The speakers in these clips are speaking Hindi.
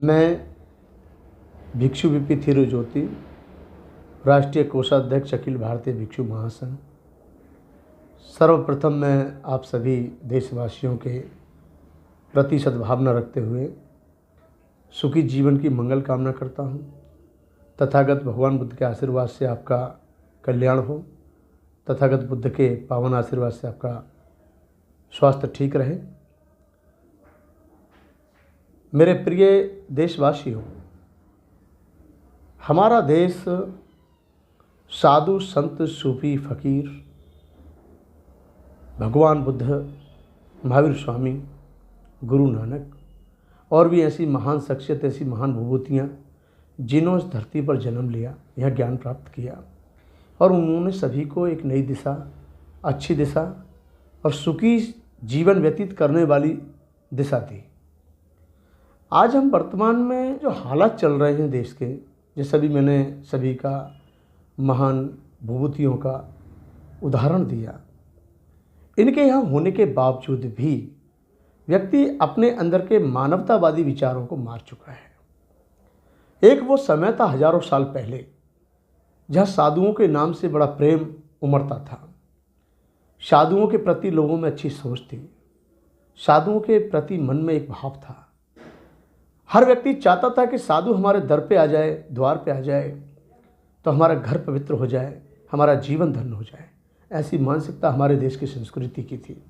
मैं भिक्षु विपि थिरुज्योति, राष्ट्रीय कोषाध्यक्ष अखिल भारतीय भिक्षु महासंघ। सर्वप्रथम मैं आप सभी देशवासियों के प्रति सद्भावना रखते हुए सुखी जीवन की मंगल कामना करता हूँ। तथागत भगवान बुद्ध के आशीर्वाद से आपका कल्याण हो, तथागत बुद्ध के पावन आशीर्वाद से आपका स्वास्थ्य ठीक रहे। मेरे प्रिय देशवासियों, हमारा देश साधु संत सूफी फकीर भगवान बुद्ध, महावीर स्वामी, गुरु नानक और भी ऐसी महान शख्सियत, ऐसी महान विभूतियाँ जिन्होंने इस धरती पर जन्म लिया, यह ज्ञान प्राप्त किया और उन्होंने सभी को एक नई दिशा, अच्छी दिशा और सुखी जीवन व्यतीत करने वाली दिशा दी। आज हम वर्तमान में जो हालात चल रहे हैं देश के, जैसा भी मैंने सभी का महान विभूतियों का उदाहरण दिया, इनके यहाँ होने के बावजूद भी व्यक्ति अपने अंदर के मानवतावादी विचारों को मार चुका है। एक वो समय था हजारों साल पहले जहाँ साधुओं के नाम से बड़ा प्रेम उमड़ता था। साधुओं के प्रति लोगों में अच्छी सोच थी। साधुओं के प्रति मन में एक भाव था। हर व्यक्ति चाहता था कि साधु हमारे दर पे आ जाए, द्वार पे आ जाए तो हमारा घर पवित्र हो जाए, हमारा जीवन धन्य हो जाए। ऐसी मानसिकता हमारे देश की संस्कृति की थी।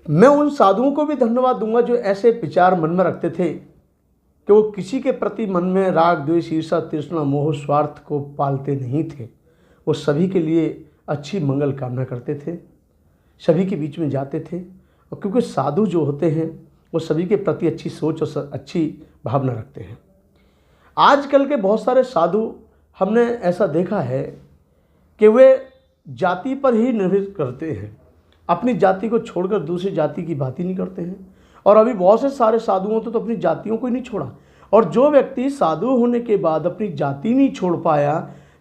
मैं उन साधुओं को भी धन्यवाद दूंगा जो ऐसे विचार मन में रखते थे कि वो किसी के प्रति मन में राग, द्वेष, ईर्ष्या, तृष्णा, मोह, स्वार्थ को पालते नहीं थे। वो सभी के लिए अच्छी मंगल कामना करते थे, सभी के बीच में जाते थे। और क्योंकि साधु जो होते हैं वो सभी के प्रति अच्छी सोच और अच्छी भावना रखते हैं। आजकल के बहुत सारे साधु हमने ऐसा देखा है कि वे जाति पर ही निर्भर करते हैं, अपनी जाति को छोड़कर दूसरी जाति की बात ही नहीं करते हैं। और अभी बहुत से सारे साधुओं तो अपनी जातियों को ही नहीं छोड़ा। और जो व्यक्ति साधु होने के बाद अपनी जाति नहीं छोड़ पाया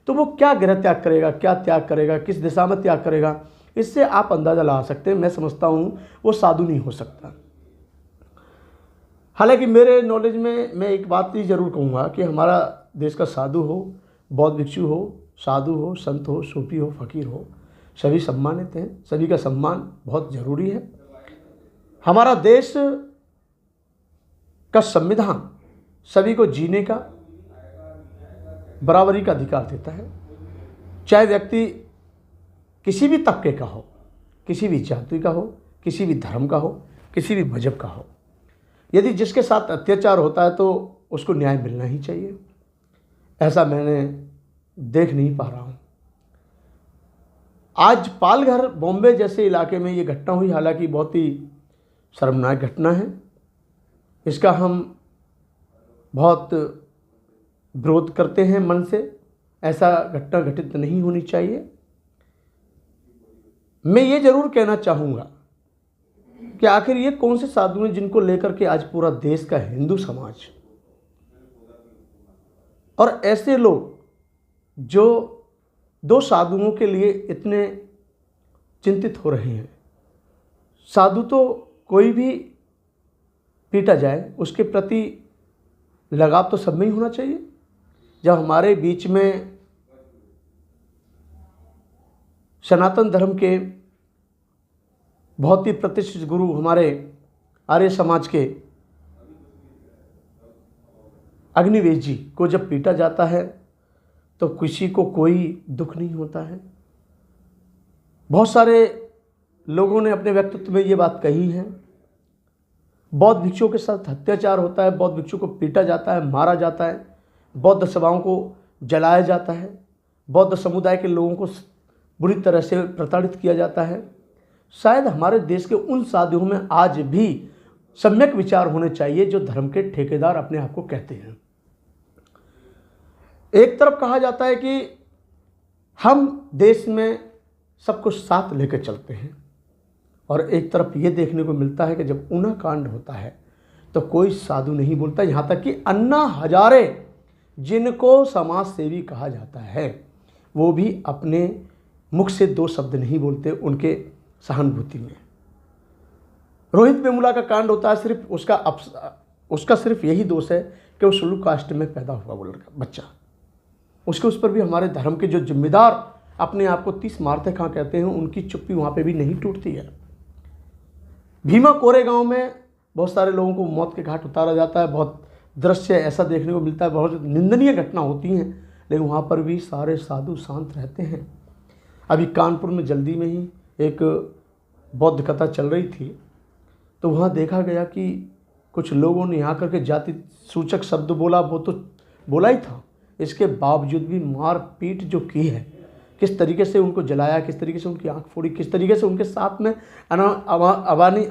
तो वो क्या गृह त्याग करेगा, क्या त्याग करेगा, किस दिशा में त्याग करेगा, इससे आप अंदाज़ा लगा सकते हैं। मैं समझता हूँ वो साधु नहीं हो सकता। हालांकि मेरे नॉलेज में मैं एक बात ही ज़रूर कहूँगा कि हमारा देश का साधु हो, बौद्ध भिक्षु हो, साधु हो, संत हो, सूफी हो, फ़कीर हो, सभी सम्मानित हैं। सभी का सम्मान बहुत ज़रूरी है। हमारा देश का संविधान सभी को जीने का, बराबरी का अधिकार देता है। चाहे व्यक्ति किसी भी तबके का हो, किसी भी जाति का हो, किसी भी धर्म का हो, किसी भी मजहब का हो। यदि जिसके साथ अत्याचार होता है तो उसको न्याय मिलना ही चाहिए। ऐसा मैंने देख नहीं पा रहा हूँ। आज पालघर, बॉम्बे जैसे इलाके में ये घटना हुई। हालांकि बहुत ही शर्मनाक घटना है, इसका हम बहुत विरोध करते हैं मन से। ऐसा घटना घटित नहीं होनी चाहिए। मैं ये ज़रूर कहना चाहूँगा कि आखिर ये कौन से साधु हैं जिनको लेकर के आज पूरा देश का हिंदू समाज और ऐसे लोग जो दो साधुओं के लिए इतने चिंतित हो रहे हैं। साधु तो कोई भी पीटा जाए उसके प्रति लगाव तो सब में ही होना चाहिए। जब हमारे बीच में सनातन धर्म के बहुत ही प्रतिष्ठित गुरु हमारे आर्य समाज के अग्निवेश जी को जब पीटा जाता है तो किसी को कोई दुख नहीं होता है। बहुत सारे लोगों ने अपने व्यक्तित्व में ये बात कही है। बौद्ध भिक्षुओं के साथ अत्याचार होता है, बौद्ध भिक्षु को पीटा जाता है, मारा जाता है, बौद्ध सभाओं को जलाया जाता है, बौद्ध समुदाय के लोगों को बुरी तरह से प्रताड़ित किया जाता है। शायद हमारे देश के उन साधुओं में आज भी सम्यक विचार होने चाहिए जो धर्म के ठेकेदार अपने आप को कहते हैं। एक तरफ कहा जाता है कि हम देश में सब कुछ साथ लेकर चलते हैं और एक तरफ ये देखने को मिलता है कि जब ऊना कांड होता है तो कोई साधु नहीं बोलता। यहाँ तक कि अन्ना हजारे जिनको समाज सेवी कहा जाता है वो भी अपने मुख से दो शब्द नहीं बोलते उनके सहानुभूति में। रोहित वेमुला का कांड होता है, सिर्फ उसका उसका सिर्फ यही दोष है कि वो शेड्यूल कास्ट में पैदा हुआ वो लड़का बच्चा। उसके उस पर भी हमारे धर्म के जो जिम्मेदार अपने आप को 30 मारते कहाँ कहते हैं, उनकी चुप्पी वहाँ पे भी नहीं टूटती है। भीमा कोरेगांव में बहुत सारे लोगों को मौत के घाट उतारा जाता है, बहुत दृश्य ऐसा देखने को मिलता है, बहुत निंदनीय घटना होती हैं, लेकिन वहाँ पर भी सारे साधु शांत रहते हैं। अभी कानपुर में जल्दी में ही एक बौद्ध कथा चल रही थी, तो वहाँ देखा गया कि कुछ लोगों ने यहाँ करके जाति सूचक शब्द बोला, वो तो बोला ही था, इसके बावजूद भी मार पीट जो की है, किस तरीके से उनको जलाया, किस तरीके से उनकी आंख फोड़ी, किस तरीके से उनके साथ में अवानी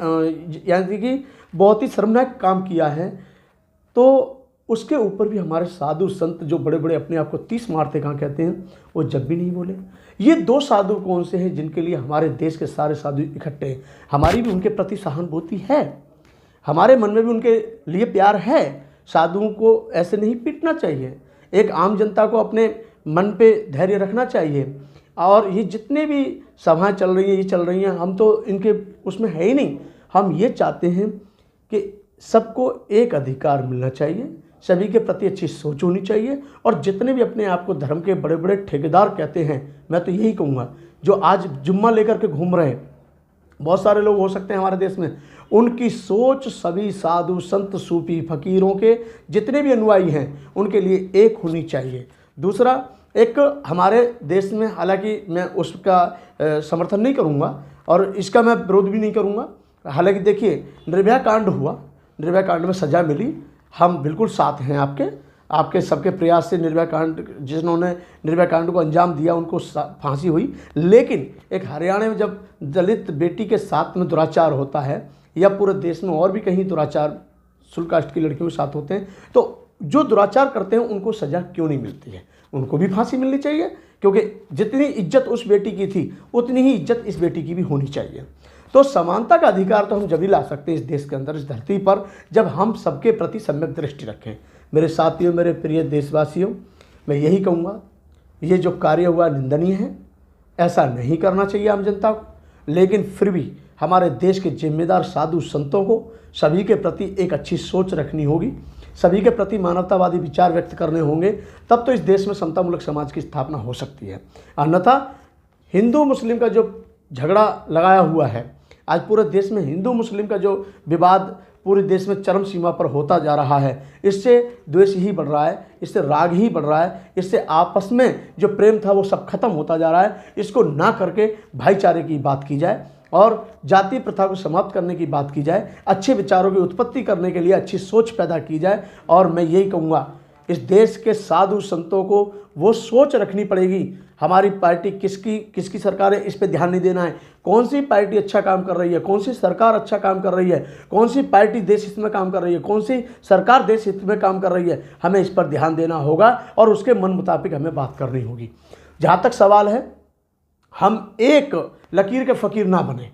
यानी कि बहुत ही शर्मनाक काम किया है। तो उसके ऊपर भी हमारे साधु संत जो बड़े बड़े अपने आप को 30 मारते कहाँ कहते हैं, वो जब भी नहीं बोले। ये 2 साधु कौन से हैं जिनके लिए हमारे देश के सारे साधु इकट्ठे हैं। हमारी भी उनके प्रति सहानुभूति है, हमारे मन में भी उनके लिए प्यार है। साधुओं को ऐसे नहीं पीटना चाहिए, एक आम जनता को अपने मन पे धैर्य रखना चाहिए। और ये जितने भी सभाएं चल रही हैं, ये चल रही हैं, हम तो इनके उसमें है ही नहीं। हम ये चाहते हैं कि सबको एक अधिकार मिलना चाहिए, सभी के प्रति अच्छी सोच होनी चाहिए। और जितने भी अपने आप को धर्म के बड़े बड़े ठेकेदार कहते हैं, मैं तो यही कहूँगा, जो आज जुम्मा लेकर के घूम रहे हैं, बहुत सारे लोग हो सकते हैं हमारे देश में, उनकी सोच सभी साधु संत सूफी फकीरों के जितने भी अनुयायी हैं उनके लिए एक होनी चाहिए। दूसरा, एक हमारे देश में, हालांकि मैं उसका समर्थन नहीं करूंगा और इसका मैं विरोध भी नहीं करूंगा, हालांकि देखिए निर्भया कांड हुआ, निर्भया कांड में सज़ा मिली, हम बिल्कुल साथ हैं आपके सबके प्रयास से निर्भया कांड, जिन्होंने निर्भया कांड को अंजाम दिया उनको फांसी हुई। लेकिन एक हरियाणा में जब दलित बेटी के साथ में दुराचार होता है, या पूरे देश में और भी कहीं दुराचार शुल्क कास्ट की लड़कियों के साथ होते हैं, तो जो दुराचार करते हैं उनको सज़ा क्यों नहीं मिलती है? उनको भी फांसी मिलनी चाहिए, क्योंकि जितनी इज्जत उस बेटी की थी उतनी ही इज्जत इस बेटी की भी होनी चाहिए। तो समानता का अधिकार तो हम जब ही ला सकते हैं इस देश के अंदर, इस धरती पर, जब हम सबके प्रति सम्यक दृष्टि रखें। मेरे साथियों, मेरे प्रिय देशवासियों, मैं यही कहूँगा, ये जो कार्य हुआ निंदनीय है, ऐसा नहीं करना चाहिए आम जनता को। लेकिन फिर भी हमारे देश के जिम्मेदार साधु संतों को सभी के प्रति एक अच्छी सोच रखनी होगी, सभी के प्रति मानवतावादी विचार व्यक्त करने होंगे, तब तो इस देश में समतामूलक समाज की स्थापना हो सकती है। अन्यथा हिंदू मुस्लिम का जो झगड़ा लगाया हुआ है, आज पूरे देश में हिंदू मुस्लिम का जो विवाद पूरे देश में चरम सीमा पर होता जा रहा है, इससे द्वेष ही बढ़ रहा है, इससे राग ही बढ़ रहा है, इससे आपस में जो प्रेम था वो सब खत्म होता जा रहा है। इसको ना करके भाईचारे की बात की जाए और जाति प्रथा को समाप्त करने की बात की जाए, अच्छे विचारों की उत्पत्ति करने के लिए अच्छी सोच पैदा की जाए। और मैं यही कहूँगा, इस देश के साधु संतों को वो सोच रखनी पड़ेगी, हमारी पार्टी किसकी सरकार है, इस पे ध्यान नहीं देना है। कौन सी पार्टी अच्छा काम कर रही है, कौन सी सरकार अच्छा काम कर रही है, कौन सी पार्टी देश हित में काम कर रही है, कौन सी सरकार देश हित में काम कर रही है, हमें इस पर ध्यान देना होगा और उसके मन मुताबिक हमें बात करनी होगी। जहाँ तक सवाल है, हम एक लकीर के फ़कीर ना बने।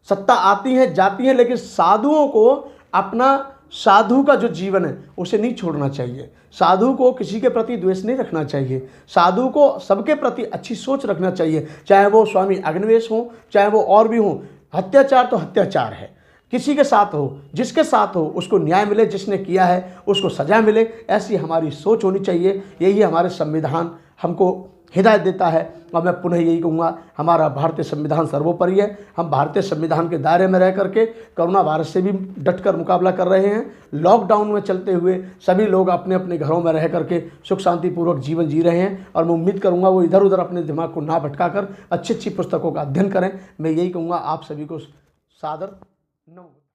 सत्ता आती है जाती है, लेकिन साधुओं को अपना, साधु का जो जीवन है उसे नहीं छोड़ना चाहिए। साधु को किसी के प्रति द्वेष नहीं रखना चाहिए, साधु को सबके प्रति अच्छी सोच रखना चाहिए, चाहे वो स्वामी अग्निवेश हो, चाहे वो और भी हो। अत्याचार तो अत्याचार है, किसी के साथ हो, जिसके साथ हो, उसको न्याय मिले, जिसने किया है उसको सजा मिले, ऐसी हमारी सोच होनी चाहिए। यही हमारे संविधान हमको हिदायत देता है। और मैं पुनः यही कहूँगा, हमारा भारतीय संविधान सर्वोपरि है। हम भारतीय संविधान के दायरे में रह करके कोरोना वायरस से भी डटकर मुकाबला कर रहे हैं। लॉकडाउन में चलते हुए सभी लोग अपने अपने घरों में रह करके सुख शांतिपूर्वक जीवन जी रहे हैं। और मैं उम्मीद करूँगा वो इधर उधर अपने दिमाग को ना भटका कर अच्छी अच्छी पुस्तकों का अध्ययन करें। मैं यही कहूँगा, आप सभी को सादर नमस्कार।